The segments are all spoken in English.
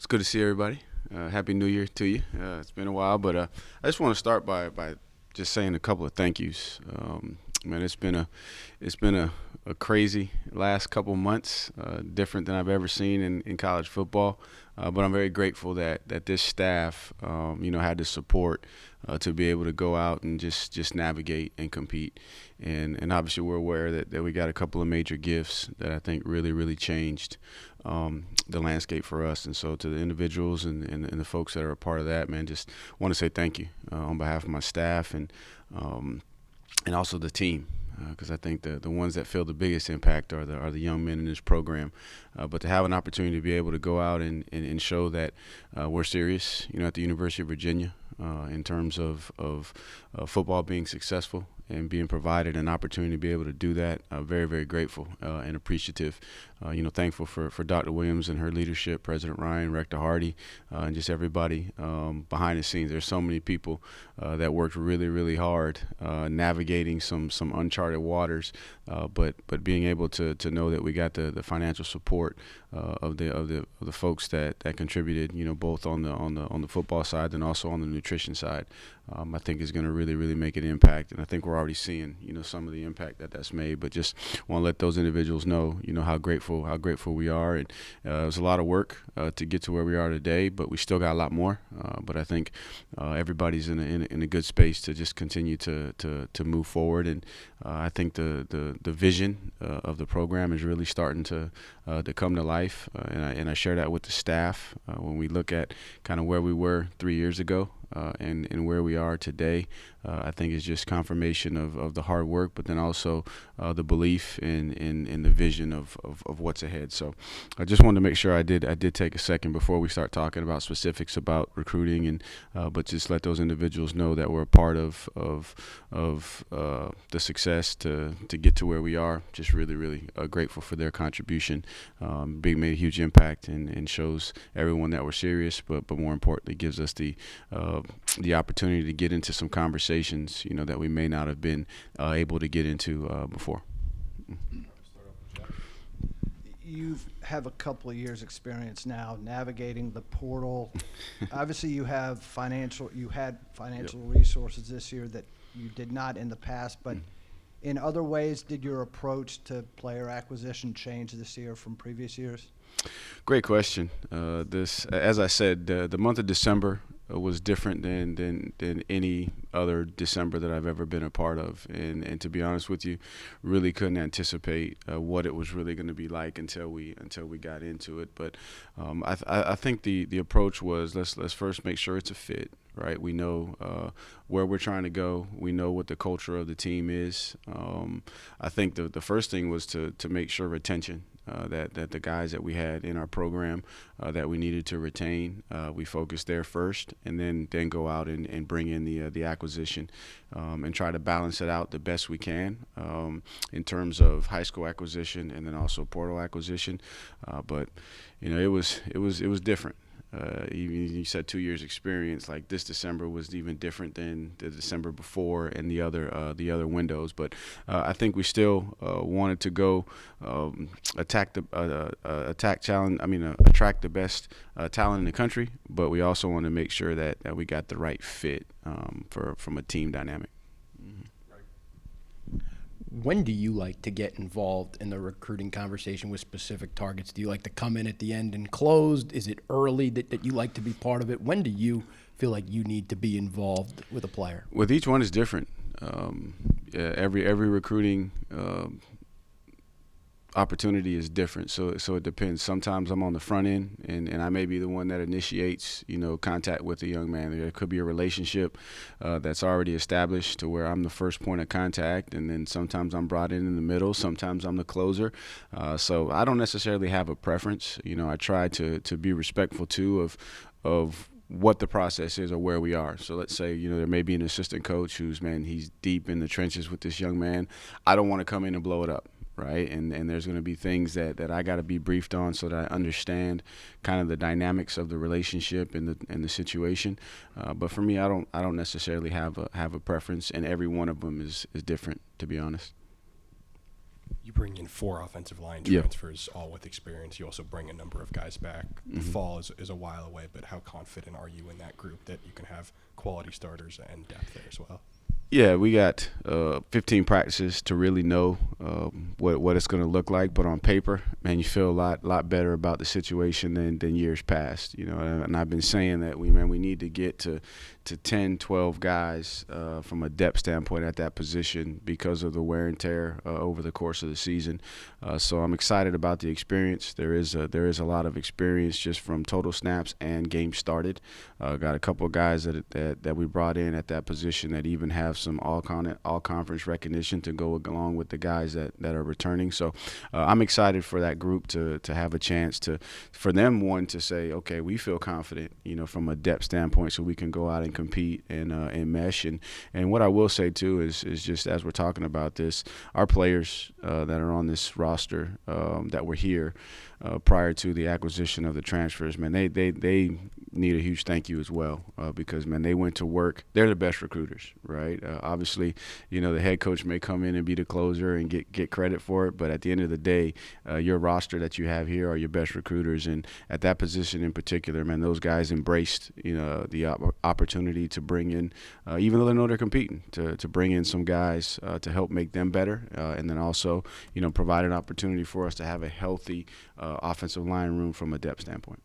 It's good to see everybody. Happy New Year to you. It's been a while, but I just want to start by just saying a couple of thank yous. Man, it's been a crazy last couple months, different than I've ever seen in college football. But I'm very grateful that this staff, had the support to be able to go out and just navigate and compete. And obviously we're aware that we got a couple of major gifts that I think really changed the landscape for us. And so to the individuals and the folks that are a part of that, man, just want to say thank you on behalf of my staff and also the team. Because I think the ones that feel the biggest impact are the young men in this program. But to have an opportunity to be able to go out and show that we're serious, at the University of Virginia in terms of football being successful and being provided an opportunity to be able to do that, very grateful and appreciative. Thankful for Dr. Williams and her leadership, President Ryan, Rector Hardy, and just everybody behind the scenes. There's so many people that worked really hard navigating some uncharted waters, but being able to know that we got the financial support of the folks that contributed, both on the football side and also on the nutrition side. I think is going to really make an impact, and I think we're already seeing, some of the impact that's made. But just want to let those individuals know, how grateful we are. And it was a lot of work to get to where we are today, but we still got a lot more. But I think everybody's in a good space to just continue to move forward. And I think the vision of the program is really starting to come to life. And I share that with the staff when we look at kind of where we were 3 years ago. And where we are today, I think is just confirmation of the hard work, but then also the belief in the vision of what's ahead. So I just wanted to make sure I did take a second before we start talking about specifics about recruiting, and but just let those individuals know that we're a part of the success to get to where we are. Just really grateful for their contribution. Made a huge impact and shows everyone that we're serious, but more importantly gives us the opportunity to get into some conversations, that we may not have been able to get into before. You have a couple of years experience now navigating the portal. Obviously you had financial Yep. resources this year that you did not in the past, but in other ways, did your approach to player acquisition change this year from previous years? Great question. As I said, the month of December was different than any other December that I've ever been a part of, and to be honest with you, really couldn't anticipate what it was really going to be like until we got into it. But I think the approach was let's first make sure it's a fit. Right, we know where we're trying to go. We know what the culture of the team is. I think the first thing was to make sure retention. That the guys that we had in our program that we needed to retain, we focused there first, and then go out and bring in the acquisition and try to balance it out the best we can in terms of high school acquisition and then also portal acquisition. But it was different. Even you said 2 years experience, like this December was even different than the December before and the other windows. But I think we still wanted to go attract the best talent in the country, but we also want to make sure that we got the right fit from a team dynamic. When do you like to get involved in the recruiting conversation with specific targets? Do you like to come in at the end and close? Is it early that you like to be part of it? When do you feel like you need to be involved with a player? With each one is different. Every recruiting opportunity is different, so it depends. Sometimes I'm on the front end, and I may be the one that initiates, contact with a young man. There could be a relationship that's already established to where I'm the first point of contact, and then sometimes I'm brought in the middle. Sometimes I'm the closer. So I don't necessarily have a preference. I try to be respectful too of what the process is or where we are. So let's say, there may be an assistant coach he's deep in the trenches with this young man. I don't want to come in and blow it up. Right, and there's going to be things that I got to be briefed on so that I understand kind of the dynamics of the relationship and the situation. But for me, I don't necessarily have a preference, and every one of them is different, to be honest. You bring in 4 offensive line Yeah. transfers, all with experience. You also bring a number of guys back. The fall is a while away, but how confident are you in that group that you can have quality starters and depth there as well? Yeah, we got 15 practices to really know what it's going to look like. But on paper, man, you feel a lot better about the situation than years past. You know, and I've been saying that we need to get to 10, 12 guys from a depth standpoint at that position because of the wear and tear over the course of the season. So I'm excited about the experience. There is a lot of experience just from total snaps and games started. Got a couple of guys that we brought in at that position that even have some all-conference recognition to go along with the guys that are returning. So I'm excited for that group to have a chance for them, one, to say, okay, we feel confident, you know, from a depth standpoint, so we can go out and compete and mesh. And what I will say too is just as we're talking about this, our players that are on this roster that were here prior to the acquisition of the transfers, man, they need a huge thank you as well because, man, they went to work. They're the best recruiters, right? Obviously, you know, the head coach may come in and be the closer and get credit for it, but at the end of the day, your roster that you have here are your best recruiters. And at that position in particular, man, those guys embraced, you know, the opportunity to bring in, even though they know they're competing, to bring in some guys to help make them better, and then also, you know, provide an opportunity for us to have a healthy offensive line room from a depth standpoint.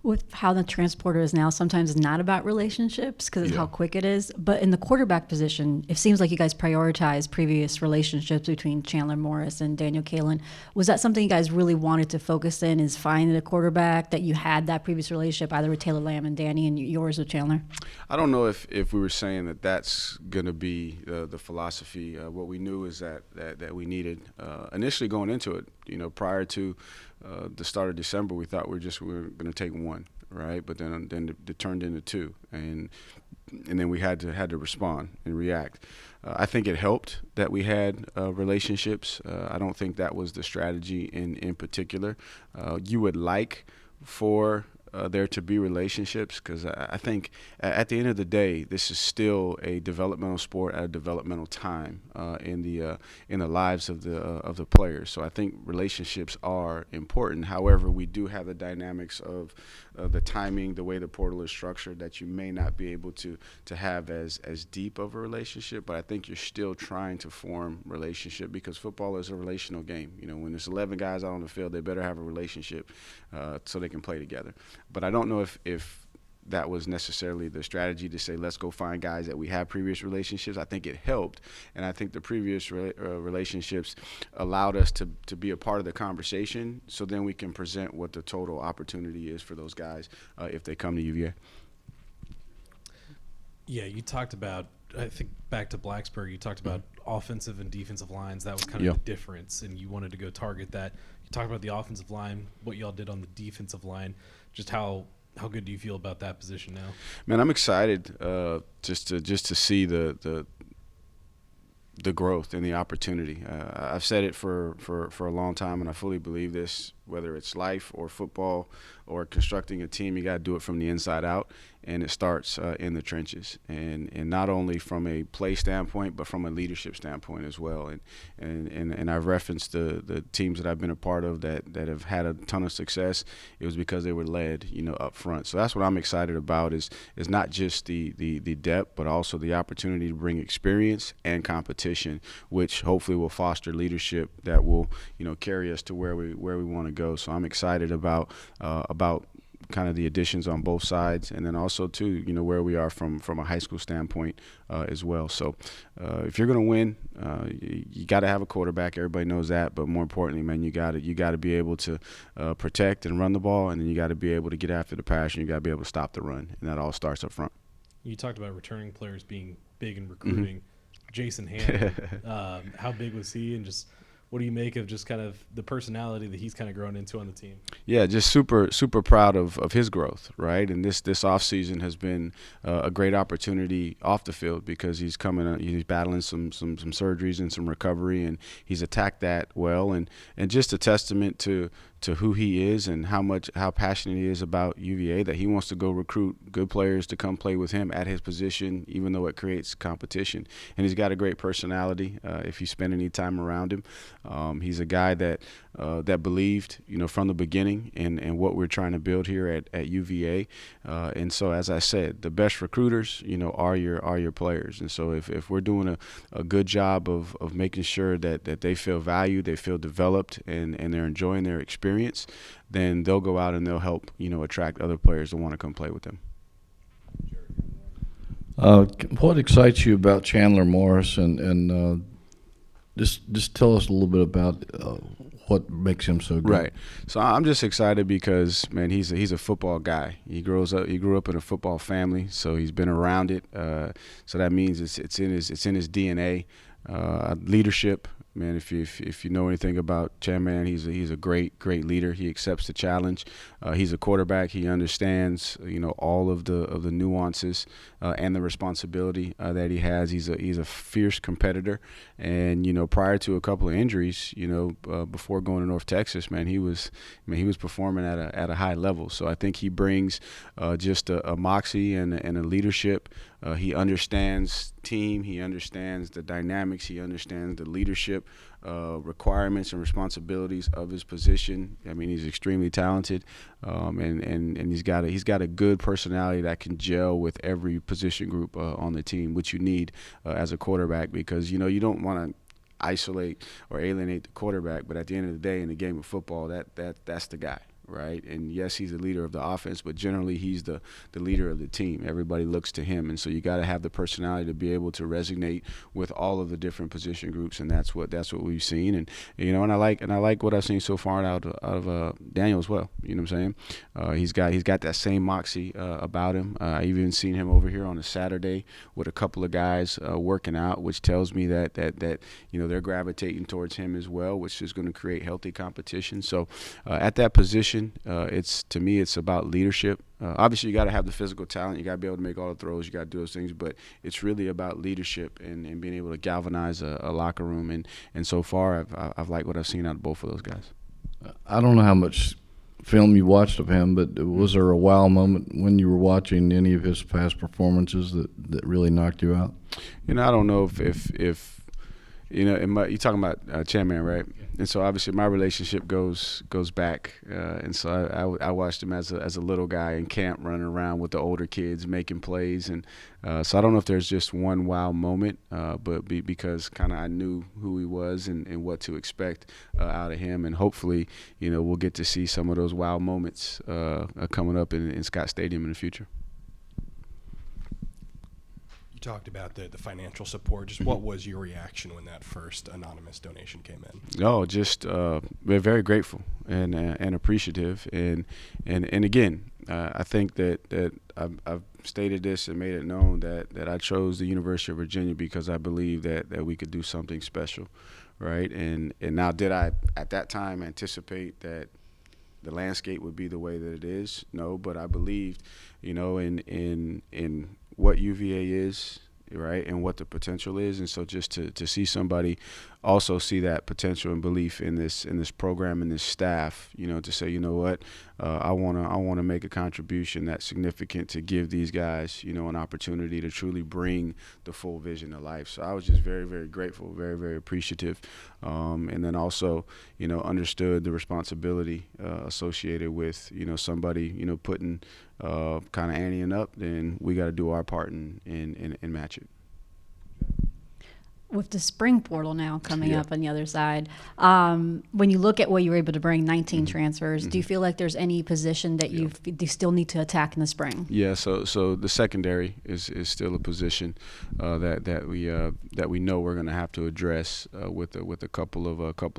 With how the transporter is now, sometimes it's not about relationships because of how quick it is. But in the quarterback position, it seems like you guys prioritize previous relationships between Chandler Morris and Daniel Kalen. Was that something you guys really wanted to focus in, is finding a quarterback that you had that previous relationship, either with Taylor Lamb and Danny and yours with Chandler? I don't know if we were saying that that's going to be the philosophy. What we knew is that we needed, initially going into it, you know, prior to the start of December, we thought we were going to take one, right? But then it turned into 2, and then we had to respond and react. I think it helped that we had relationships. I don't think that was the strategy in particular. You would like for there to be relationships, because I think at the end of the day, this is still a developmental sport at a developmental time in the lives of the players. So I think relationships are important. However, we do have the dynamics of the timing, the way the portal is structured, that you may not be able to have as deep of a relationship. But I think you're still trying to form relationship, because football is a relational game. You know, when there's 11 guys out on the field, they better have a relationship so they can play together. But I don't know if that was necessarily the strategy to say, let's go find guys that we have previous relationships. I think it helped, and I think the previous relationships allowed us to be a part of the conversation, so then we can present what the total opportunity is for those guys if they come to UVA. Yeah, you talked about, I think back to Blacksburg, you talked about offensive and defensive lines. That was kind of the difference, and you wanted to go target that. You talked about the offensive line, what y'all did on the defensive line. Just how good do you feel about that position now? Man, I'm excited just to see the growth and the opportunity. I've said it for a long time, and I fully believe this. Whether it's life or football or constructing a team, you got to do it from the inside out, and it starts in the trenches. And not only from a play standpoint, but from a leadership standpoint as well. And I've referenced the teams that I've been a part of that have had a ton of success. It was because they were led, you know, up front. So that's what I'm excited about is not just the depth, but also the opportunity to bring experience and competition, which hopefully will foster leadership that will, you know, carry us to where we want to go. So I'm excited about kind of the additions on both sides, and then also too, you know, where we are from a high school standpoint as well. So if you're going to win, you got to have a quarterback. Everybody knows that, but more importantly, man, you got to be able to protect and run the ball, and then you got to be able to get after the pass, and you got to be able to stop the run, and that all starts up front. You talked about returning players being big in recruiting. Jason Hammond, how big was he, and just what do you make of just kind of the personality that he's kind of grown into on the team? Yeah, just super proud of his growth, right? And this offseason has been a great opportunity off the field, because he's battling some surgeries and some recovery, and he's attacked that well. And just a testament to to who he is and how passionate he is about UVA, that he wants to go recruit good players to come play with him at his position, even though it creates competition. And he's got a great personality. If you spend any time around him, he's a guy that believed, from the beginning and what we're trying to build here at UVA. And so, as I said, the best recruiters, are your players. And so if we're doing a good job of making sure that they feel valued, they feel developed, and they're enjoying their experience, then they'll go out and they'll help, attract other players to want to come play with them. What excites you about Chandler Morris, and just tell us a little bit about what makes him so good? Right. So I'm just excited because, man, he's a football guy. He grew up in a football family, so he's been around it. So that means it's in his DNA. Leadership. Man, if you know anything about Chan, man, he's a great leader. He accepts the challenge. He's a quarterback. He understands all of the nuances and the responsibility that he has. He's a fierce competitor, and prior to a couple of injuries, before going to North Texas, man, he was performing at a high level. So I think he brings just a moxie and a leadership. He understands team. He understands the dynamics. He understands the leadership requirements and responsibilities of his position. I mean, he's extremely talented, and he's got a good personality that can gel with every position group on the team, which you need as a quarterback, because you don't want to isolate or alienate the quarterback, but at the end of the day, in the game of football, that's the guy. Right, and yes, he's the leader of the offense, but generally he's the leader of the team. Everybody looks to him, and so you got to have the personality to be able to resonate with all of the different position groups, and that's what we've seen. And and I like what I've seen so far out of Daniel as well. You know what I'm saying? He's got that same moxie about him. I even seen him over here on a Saturday with a couple of guys working out, which tells me that they're gravitating towards him as well, which is going to create healthy competition. So at that position, it's about leadership. Obviously, you got to have the physical talent. You got to be able to make all the throws. You got to do those things. But it's really about leadership and being able to galvanize a locker room. And so far, I've liked what I've seen out of both of those guys. I don't know how much film you watched of him, but was there a wow moment when you were watching any of his past performances that really knocked you out? I don't know if you're talking about Chairman, right? Yeah. And so obviously my relationship goes back, and so I watched him as a little guy in camp, running around with the older kids, making plays, and so I don't know if there's just one wow moment, but because kind of I knew who he was and what to expect out of him, and hopefully we'll get to see some of those wow moments coming up in Scott Stadium in the future. You talked about the financial support. Just what was your reaction when that first anonymous donation came in? Oh, just we're very grateful and appreciative. And again, I think that I've stated this and made it known that I chose the University of Virginia because I believe that we could do something special, right? And now, did I at that time anticipate that the landscape would be the way that it is? No, but I believed, in what UVA is, right, and what the potential is. And so just to see somebody also see that potential and belief in this program and this staff, to say, what, I want to make a contribution that's significant to give these guys, an opportunity to truly bring the full vision to life. So I was just very, very grateful, very, very appreciative, and then also, understood the responsibility associated with, somebody, putting kind of anteing up. Then we got to do our part and match it. With the spring portal now coming up on the other side, when you look at what you were able to bring, 19 transfers, do you feel like there's any position that you still need to attack in the spring? Yeah, so the secondary is still a position that we know we're going to have to address with a couple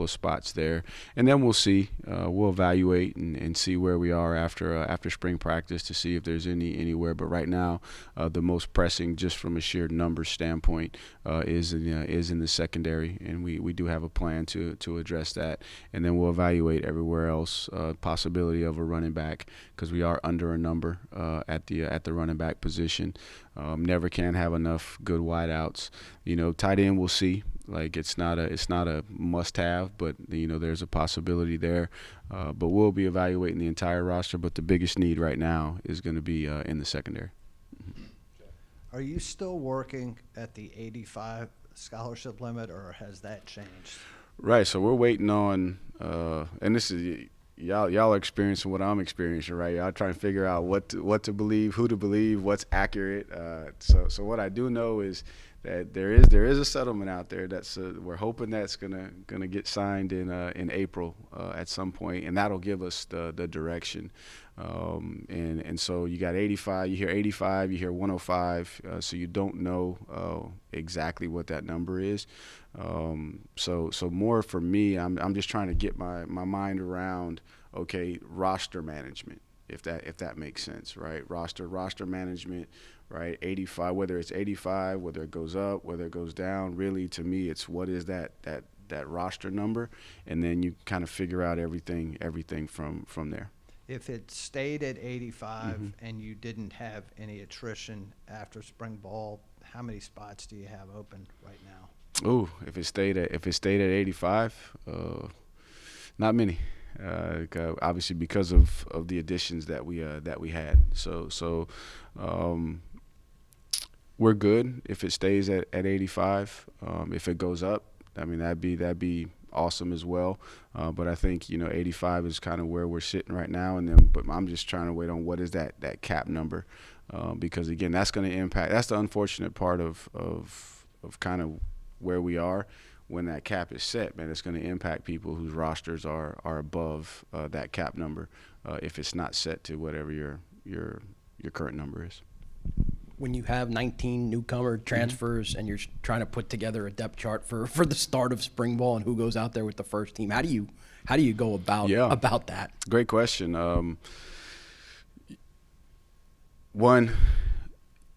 of spots there, and then we'll see, we'll evaluate and see where we are after spring practice to see if there's anywhere. But right now, the most pressing, just from a sheer numbers standpoint, is in in the secondary, and we do have a plan to address that. And then we'll evaluate everywhere else possibility of a running back, because we are under a number at the running back position. Never can have enough good wideouts. Tight end we'll see. Like it's not a must-have, but there's a possibility there. But we'll be evaluating the entire roster. But the biggest need right now is going to be in the secondary. Are you still working at the 85 scholarship limit, or has that changed? Right. So we're waiting on, and this is y'all are experiencing what I'm experiencing, right? Y'all trying to figure out what to believe, who to believe, what's accurate. So what I do know is that there is a settlement out there that's we're hoping that's gonna get signed in April at some point, and that'll give us the direction. And so you got 85, you hear 85, you hear 105, so you don't know exactly what that number is. So more for me, I'm just trying to get my mind around, okay, roster management, if that makes sense, right? Roster management, right? 85, whether it's 85, whether it goes up, whether it goes down, really to me it's what is that roster number, and then you kind of figure out everything from there. If it stayed at 85 and you didn't have any attrition after spring ball, how many spots do you have open right now? Ooh, if it stayed at 85, not many. Obviously because of the additions that we had. So we're good if it stays at 85. If it goes up, I mean that'd be awesome as well. But I think 85 is kind of where we're sitting right now, but I'm just trying to wait on what is that cap number, because again that's going to impact. That's the unfortunate part of kind of where we are. When that cap is set, man, it's going to impact people whose rosters are above that cap number if it's not set to whatever your current number is. When you have 19 newcomer transfers and you're trying to put together a depth chart for the start of spring ball and who goes out there with the first team, how do you go about that? Great question. One,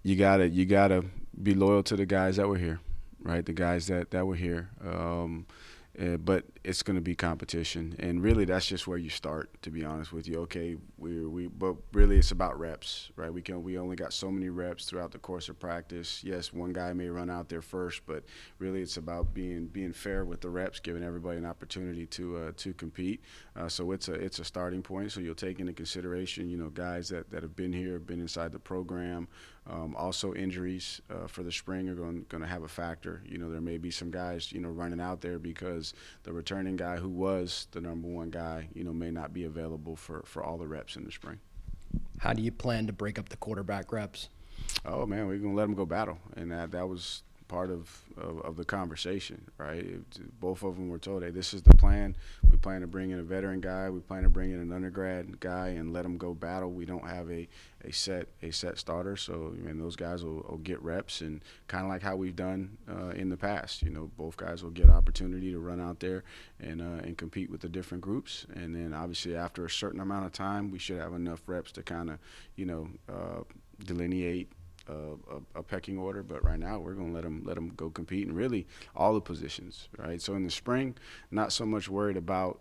you gotta be loyal to the guys that were here. Right, the guys that were here, but it's going to be competition, and really that's just where you start. To be honest with you, okay, but really it's about reps, right? We only got so many reps throughout the course of practice. Yes, one guy may run out there first, but really it's about being fair with the reps, giving everybody an opportunity to compete. So it's a starting point. So you'll take into consideration, guys that have been here, been inside the program. Also injuries for the spring are going to have a factor. There may be some guys, running out there because the returning guy who was the number one guy, may not be available for all the reps in the spring. How do you plan to break up the quarterback reps? Oh, man, we're going to let them go battle. And that was part of the conversation, right? Both of them were told, hey, this is the plan. We plan to bring in a veteran guy. We plan to bring in an undergrad guy and let them go battle. We don't have a set starter, so those guys will get reps, and kind of like how we've done in the past. Both guys will get opportunity to run out there and compete with the different groups, and then obviously after a certain amount of time, we should have enough reps to kind of delineate a pecking order. But right now we're going to let them go compete in really all the positions, right? So in the spring, not so much worried about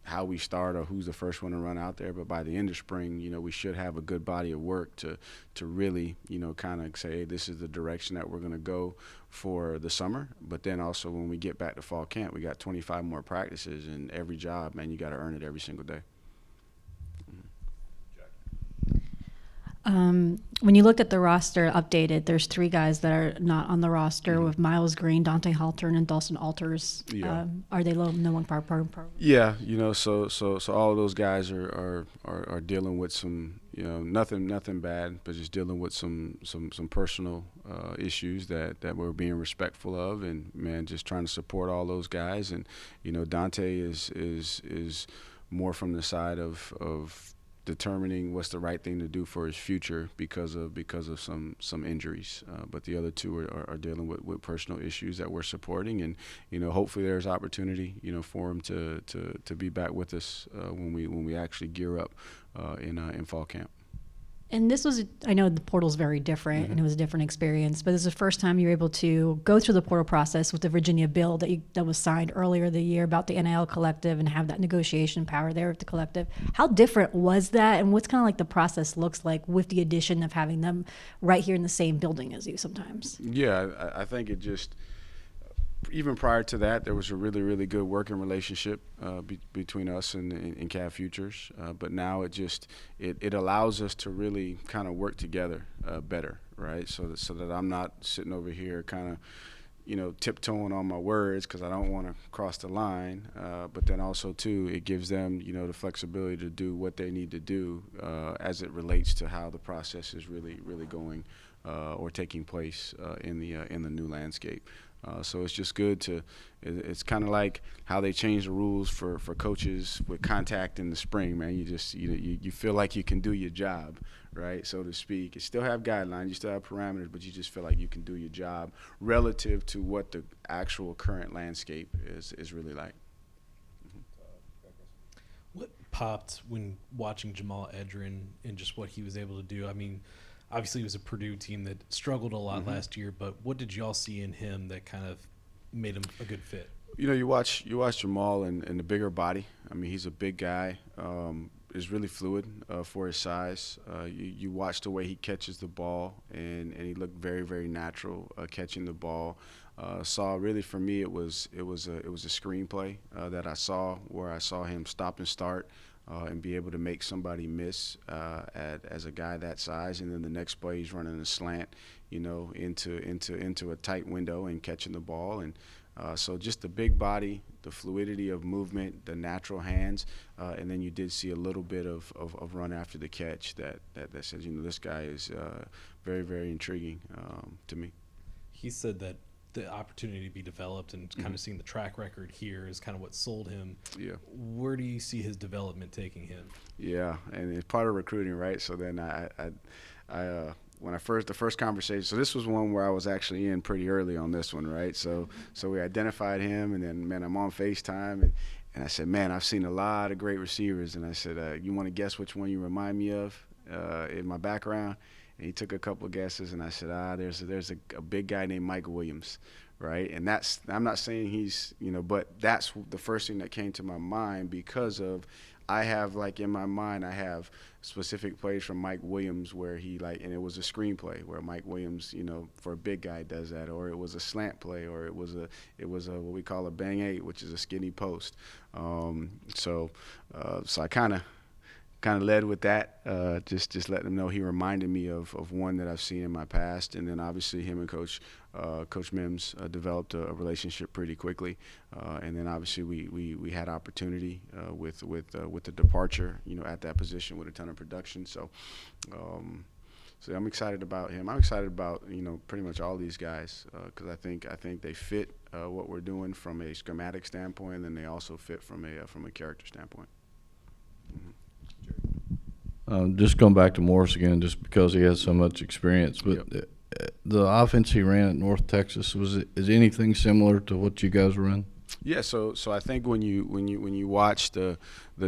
how we start or who's the first one to run out there, but by the end of spring, we should have a good body of work to really kind of say, hey, this is the direction that we're going to go for the summer. But then also when we get back to fall camp, we got 25 more practices, and every job, man, you got to earn it every single day. When you looked at the roster updated, there's 3 guys that are not on the roster with Miles Green, Dante Haltern, and Dawson Alters. Yeah. Are they low? No one part? Yeah, so all of those guys are dealing with some, nothing bad, but just dealing with some personal issues that we're being respectful of, and man, just trying to support all those guys. And Dante is more from the side of determining what's the right thing to do for his future because of some injuries, but the other 2 are dealing with personal issues that we're supporting, and hopefully there's opportunity for him to be back with us when we actually gear up in fall camp. And this was, I know the portal's very different and it was a different experience, but this is the first time you were able to go through the portal process with the Virginia bill that was signed earlier the year about the NIL collective and have that negotiation power there with the collective. How different was that, and what's kind of like the process looks like with the addition of having them right here in the same building as you sometimes? Yeah, I think it just, even prior to that, there was a really, really good working relationship between us and Cavs Futures. But now it allows us to really kind of work together better, right? So that I'm not sitting over here kind of, tiptoeing on my words because I don't want to cross the line. But then also, too, it gives them, the flexibility to do what they need to do as it relates to how the process is really, really going or taking place in the new landscape. So it's just good it's kind of like how they changed the rules for coaches with contact in the spring, man. You feel like you can do your job, right, so to speak. You still have guidelines, you still have parameters, but you just feel like you can do your job relative to what the actual current landscape is really like. What popped when watching Jamal Edrin and just what he was able to do? I mean, obviously, it was a Purdue team that struggled a lot last year, but what did y'all see in him that kind of made him a good fit? You watch Jamal and the bigger body. I mean, he's a big guy. Is really fluid for his size. You watch the way he catches the ball, and he looked very, very natural catching the ball. Really for me, it was a screenplay that I saw where I saw him stop and start. And be able to make somebody miss as a guy that size, and then the next play he's running a slant, into a tight window and catching the ball, and so just the big body, the fluidity of movement, the natural hands, and then you did see a little bit of run after the catch that says, this guy is very, very intriguing to me. He said that the opportunity to be developed and kind of seeing the track record here is kind of what sold him. Yeah. Where do you see his development taking him? Yeah, and it's part of recruiting, right? So then when the first conversation, so this was one where I was actually in pretty early on this one, right? So we identified him, and then, man, I'm on FaceTime, and I said, man, I've seen a lot of great receivers, and I said, you want to guess which one you remind me of in my background? And he took a couple of guesses, and I said, there's a big guy named Mike Williams, right? And I'm not saying he's, but that's the first thing that came to my mind because of, I have, like, in my mind, I have specific plays from Mike Williams where and it was a screenplay where Mike Williams, for a big guy does that, or it was a slant play, or it was a what we call a bang eight, which is a skinny post. So I kind of led with that, just letting them know he reminded me of one that I've seen in my past, and then obviously him and Coach Mims developed a relationship pretty quickly, and then obviously we had opportunity with the departure, at that position with a ton of production. So I'm excited about him. I'm excited about pretty much all these guys because I think they fit what we're doing from a schematic standpoint, and then they also fit from a character standpoint. Mm-hmm. Just going back to Morris again, just because he has so much experience, but the offense he ran at North Texas, is anything similar to what you guys run? Yeah, so I think when you watch the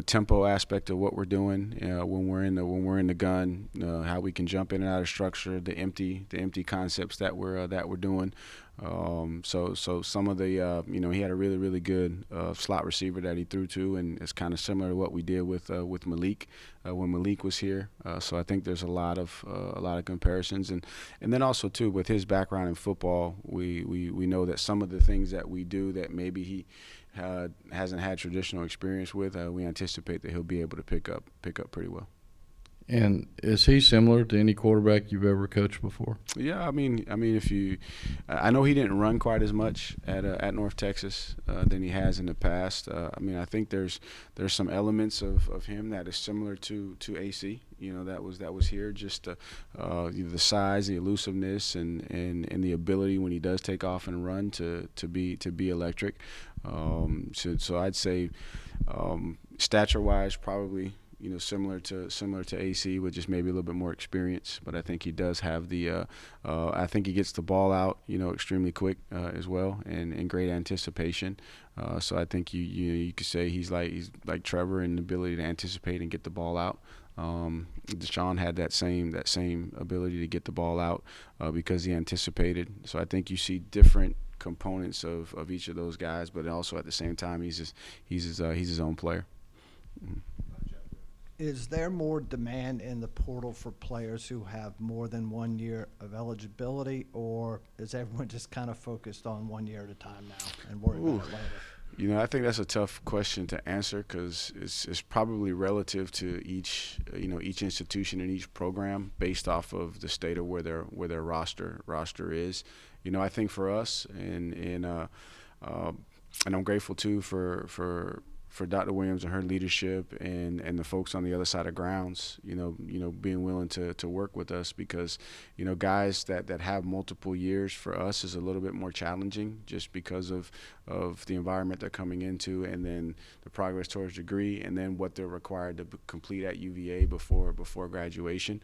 tempo aspect of what we're doing, when we're in the gun, how we can jump in and out of structure, the empty concepts that we're doing. So some of the he had a really, really good slot receiver that he threw to, and it's kind of similar to what we did with Malik when Malik was here. So I think there's a lot of comparisons, and then also too with his background in football, we know that some of the things that we do that maybe he hasn't had traditional experience with, we anticipate that he'll be able to pick up pretty well. And is he similar to any quarterback you've ever coached before? Yeah, I mean, I know he didn't run quite as much at North Texas than he has in the past. I think there's some elements of him that is similar to AC. That was here. Just the size, the elusiveness, and the ability when he does take off and run to be electric. So I'd say stature-wise, probably similar to AC with just maybe a little bit more experience. But I think he does have the. I think he gets the ball out, extremely quick as well, and great anticipation. So I think you could say he's like Trevor in the ability to anticipate and get the ball out. Deshaun had that same ability to get the ball out because he anticipated. So I think you see different components of each of those guys, but also at the same time he's his own player. Is there more demand in the portal for players who have more than 1 year of eligibility, or is everyone just kind of focused on 1 year at a time now and worry about it later? I think that's a tough question to answer because it's probably relative to each institution and each program based off of the state of where their roster is. I think for us, and I'm grateful too for Dr. Williams and her leadership and the folks on the other side of grounds, being willing to work with us because, guys that have multiple years for us is a little bit more challenging just because of the environment they're coming into and then the progress towards degree and then what they're required to complete at UVA before graduation.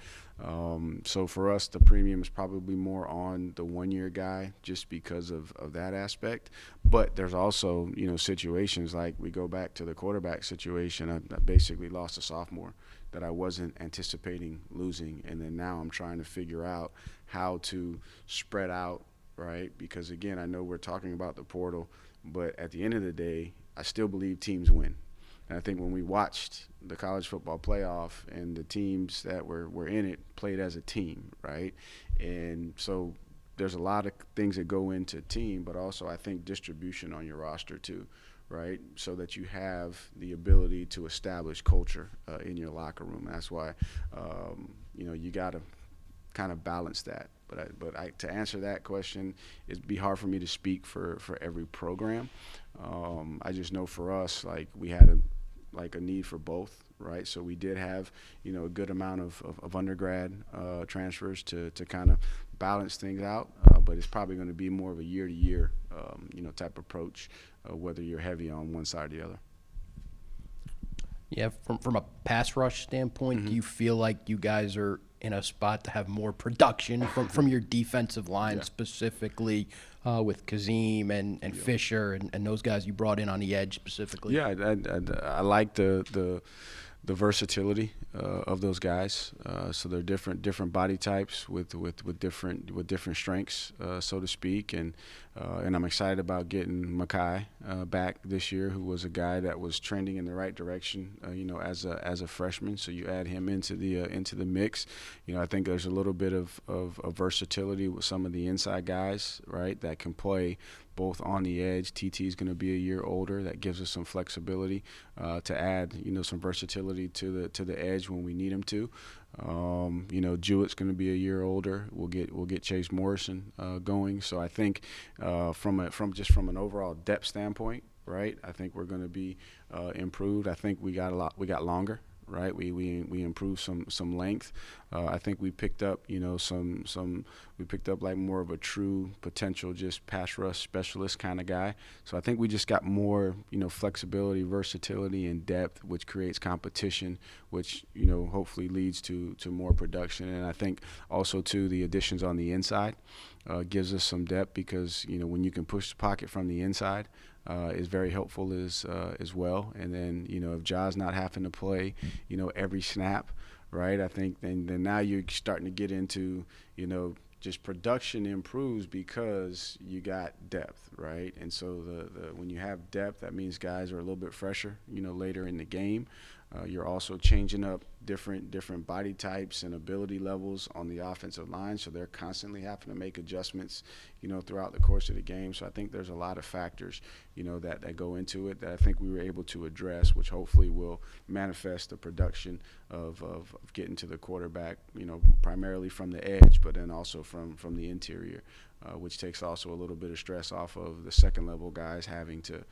So for us, the premium is probably more on the 1 year guy just because of that aspect. But there's also, situations like we go back to the quarterback situation. I basically lost a sophomore that I wasn't anticipating losing. And then now I'm trying to figure out how to spread out, right? Because, again, I know we're talking about the portal, but at the end of the day, I still believe teams win. And I think when we watched the college football playoff and the teams that were in it played as a team, right? And so there's a lot of things that go into team, but also I think distribution on your roster too, right? So that you have the ability to establish culture in your locker room. That's why, you got to kind of balance that. But to answer that question, it'd be hard for me to speak for every program. I just know for us, like we had a need for both, right? So we did have, a good amount of undergrad transfers to kind of balance things out, but it's probably going to be more of a year-to-year, type approach, whether you're heavy on one side or the other. Yeah, from a pass rush standpoint, do you feel like you guys are in a spot to have more production from your defensive line, specifically with Kazim and Fisher and those guys you brought in on the edge specifically? Yeah, I like the versatility of those guys. So they're different body types with different strengths, so to speak. And I'm excited about getting Makai back this year, who was a guy that was trending in the right direction, as a freshman. So you add him into the mix. I think there's a little bit of versatility with some of the inside guys, right, that can play both on the edge. TT is going to be a year older. That gives us some flexibility to add, some versatility to the edge when we need him to. Jewett's going to be a year older. We'll get Chase Morrison going. So I think from an overall depth standpoint, right, I think we're going to be improved. I think we got longer. Right, we improved some length. I think we picked up, we picked up like more of a true potential, just pass rush specialist kind of guy. So I think we just got more, flexibility, versatility, and depth, which creates competition, which hopefully leads to more production. And I think also too the additions on the inside gives us some depth because when you can push the pocket from the inside. Is very helpful as well. And then, if Ja's not having to play, every snap, right, I think then now you're starting to get into, just production improves because you got depth, right? And so the when you have depth, that means guys are a little bit fresher, later in the game. You're also changing up different body types and ability levels on the offensive line, so they're constantly having to make adjustments, throughout the course of the game. So I think there's a lot of factors, that go into it that I think we were able to address, which hopefully will manifest the production of getting to the quarterback, primarily from the edge, but then also from the interior, which takes also a little bit of stress off of the second level guys having to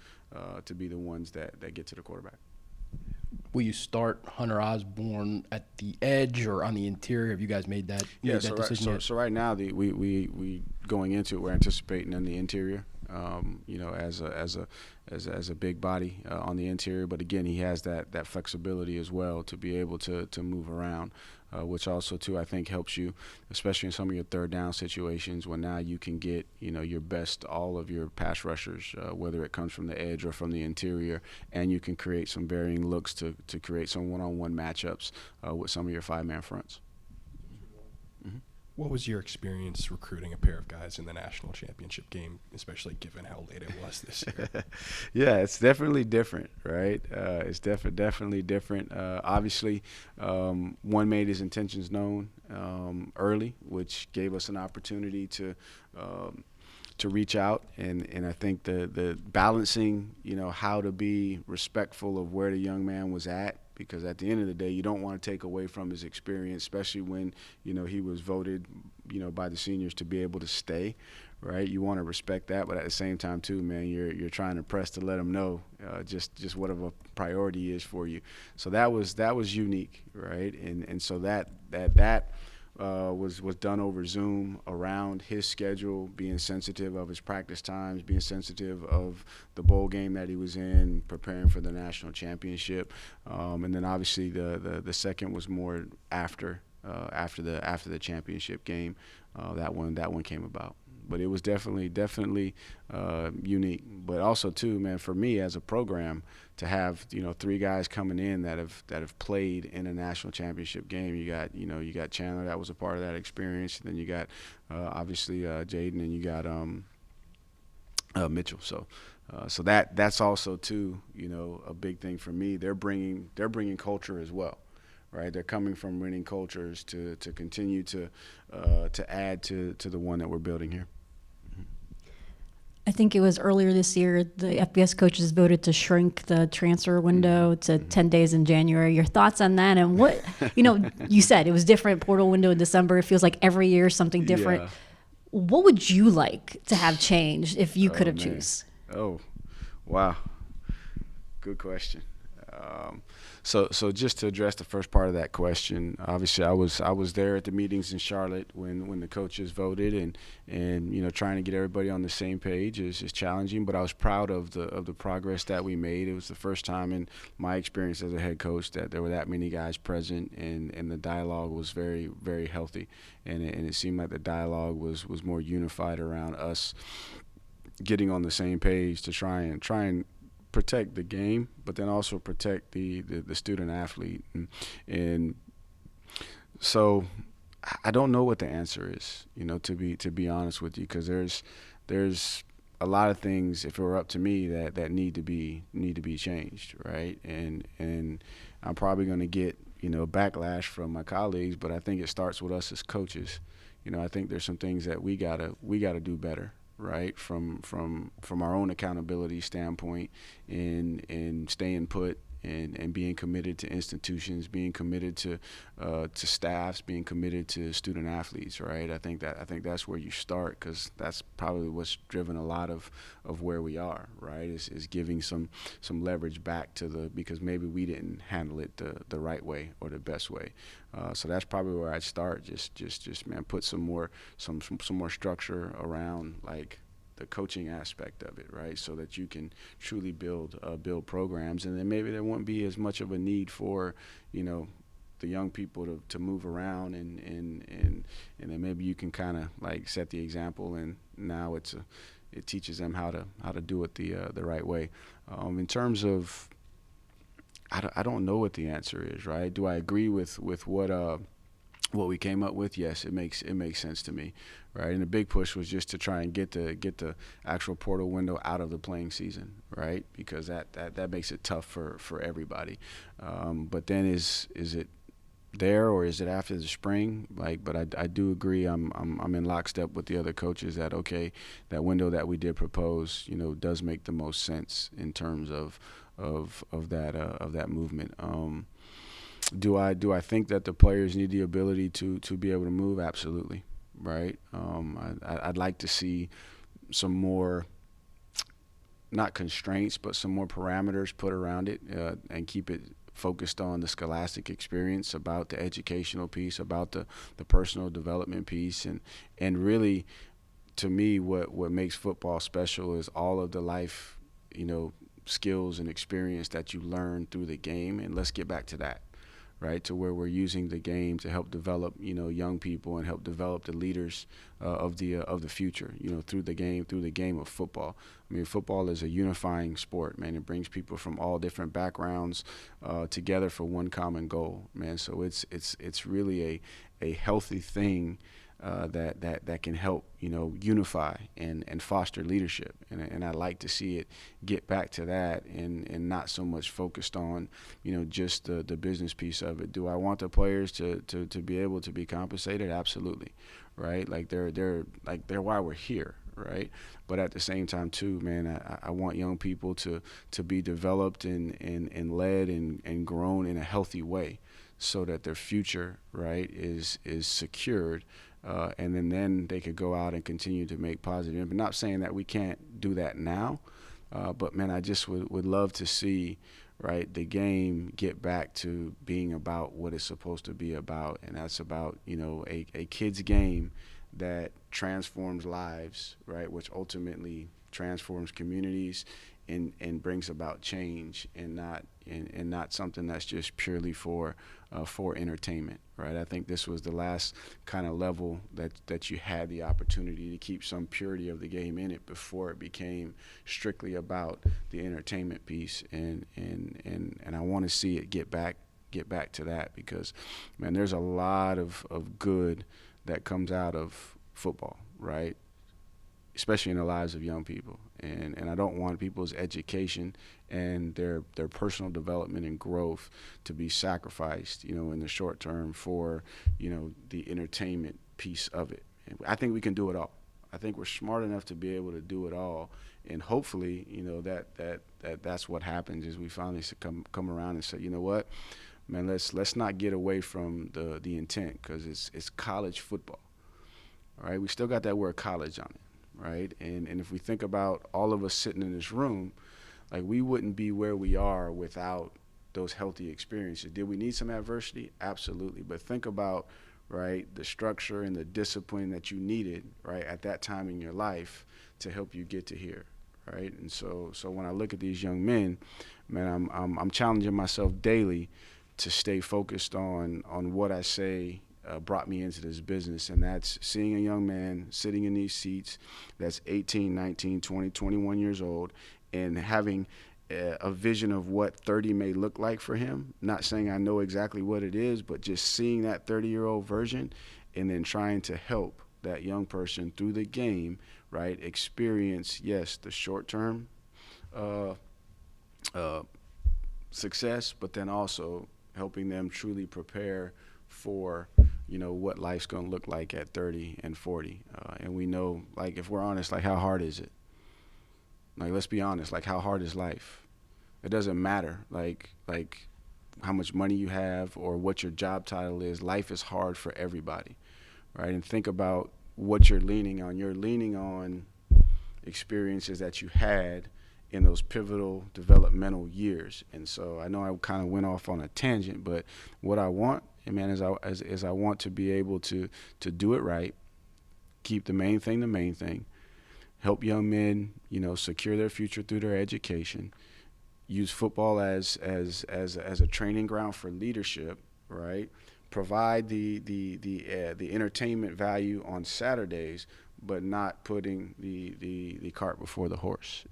be the ones that get to the quarterback. Will you start Hunter Osborne at the edge or on the interior? Have you guys made that decision yet? So right now, we going into it, we're anticipating in the interior. as a big body on the interior. But again, he has that flexibility as well to be able to move around, which also too I think helps you, especially in some of your third down situations when now you can get your best all of your pass rushers, whether it comes from the edge or from the interior, and you can create some varying looks to create some one-on-one matchups with some of your five-man fronts. What was your experience recruiting a pair of guys in the national championship game, especially given how late it was this year? Yeah, it's definitely different, right? It's definitely different. Obviously, one made his intentions known early, which gave us an opportunity to reach out, and I think the balancing, how to be respectful of where the young man was at, because at the end of the day, you don't want to take away from his experience, especially when, he was voted, by the seniors to be able to stay, right? You want to respect that, but at the same time too, man, you're trying to press to let them know just what of a priority is for you. So that was unique, right? And so that was done over Zoom around his schedule, being sensitive of his practice times, being sensitive of the bowl game that he was in, preparing for the national championship, and then obviously the second was more after the championship game. That one came about. But it was definitely unique. But also too, man, for me as a program to have 3 guys coming in that have played in a national championship game. You got Chandler that was a part of that experience. And then you got obviously Jaden, and you got Mitchell. So that's also too a big thing for me. They're bringing culture as well. Right, they're coming from winning cultures to continue to add to the one that we're building here. I think it was earlier this year, the FBS coaches voted to shrink the transfer window to 10 days in January. Your thoughts on that? And what, you said it was different, portal window in December. It feels like every year something different. Yeah. What would you like to have changed if you could have choose? Oh, wow. Good question. So just to address the first part of that question, obviously I was there at the meetings in Charlotte when the coaches voted, and trying to get everybody on the same page is challenging, but I was proud of the progress that we made. It was the first time in my experience as a head coach that there were that many guys present, and the dialogue was very, very healthy, and it seemed like the dialogue was more unified around us getting on the same page to try and protect the game, but then also protect the student athlete. And so I don't know what the answer is, to be honest with you, because there's a lot of things, if it were up to me, that need to be changed, right? And I'm probably going to get backlash from my colleagues, but I think it starts with us as coaches. I think there's some things that we gotta do better, right, from our own accountability standpoint, and staying put, and being committed to institutions, being committed to staffs, being committed to student athletes, right? I think that's where you start, because that's probably what's driven a lot of where we are, right? Is giving some leverage back because maybe we didn't handle it the right way or the best way. So that's probably where I'd start. Just man, put some more structure around like the coaching aspect of it, right? So that you can truly build programs, and then maybe there won't be as much of a need for the young people to move around, and then maybe you can kind of like set the example, and now it teaches them how to do it the right way. In terms of I don't know what the answer is, right? Do I agree with what we came up with? Yes, it makes sense to me, right? And the big push was just to try and get the actual portal window out of the playing season, right? Because that makes it tough for everybody. But then is it there, or is it after the spring? But I do agree. I'm in lockstep with the other coaches that that window that we did propose, does make the most sense in terms of that movement. Do I think that the players need the ability to be able to move? Absolutely, right? I'd like to see some more, not constraints, but some more parameters put around it, and keep it focused on the scholastic experience, about the educational piece, about the personal development piece, and really to me, what makes football special is all of the life, skills and experience that you learn through the game. And let's get back to that, right? To where we're using the game to help develop, young people and help develop the leaders of the future, through the game of football. I mean, football is a unifying sport, man. It brings people from all different backgrounds together for one common goal, man. So it's really a healthy thing that can help, unify and foster leadership. And I like to see it get back to that and not so much focused on, just the business piece of it. Do I want the players to be able to be compensated? Absolutely. Right. Like they're why we're here. Right. But at the same time, too, man, I want young people to be developed and led and grown in a healthy way so that their future, right, is secured. And then they could go out and continue to make positive impact. Not saying that we can't do that now, but, man, I just would love to see, right, the game get back to being about what it's supposed to be about, and that's about, a kid's game that transforms lives, right, which ultimately transforms communities and brings about change and not something that's just purely for entertainment, right? I think this was the last kind of level that you had the opportunity to keep some purity of the game in it before it became strictly about the entertainment piece, and I want to see it get back to that, because, man, there's a lot of good that comes out of football, right? Especially in the lives of young people. And I don't want people's education and their personal development and growth to be sacrificed, in the short term for, the entertainment piece of it. And I think we can do it all. I think we're smart enough to be able to do it all. And hopefully, that's what happens is we finally come around and say, you know what, man, let's not get away from the intent, because it's college football. All right, we still got that word college on it. Right, and if we think about all of us sitting in this room, like, we wouldn't be where we are without those healthy experiences. Did we need some adversity? Absolutely. But think about, right, the structure and the discipline that you needed, right, at that time in your life to help you get to here, right? And so when I look at these young men, man, I'm challenging myself daily to stay focused on what I say brought me into this business, and that's seeing a young man sitting in these seats that's 18, 19, 20, 21 years old, and having a vision of what 30 may look like for him. Not saying I know exactly what it is, but just seeing that 30-year-old version and then trying to help that young person through the game, right, experience, yes, the short-term success, but then also helping them truly prepare for, what life's going to look like at 30 and 40. And we know, like, if we're honest, like, how hard is it? Like, let's be honest, like, how hard is life? It doesn't matter, like how much money you have or what your job title is. Life is hard for everybody, right? And think about what you're leaning on. You're leaning on experiences that you had in those pivotal developmental years. And so I know I kind of went off on a tangent, but what I want, man, is I want to be able to do it right, keep the main thing, help young men, secure their future through their education, use football as a training ground for leadership, right? Provide the entertainment value on Saturdays, but not putting the cart before the horse.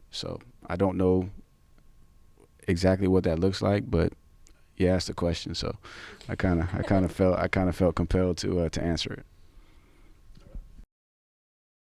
So I don't know exactly what that looks like, but you asked the question, so I kind of felt compelled to answer it.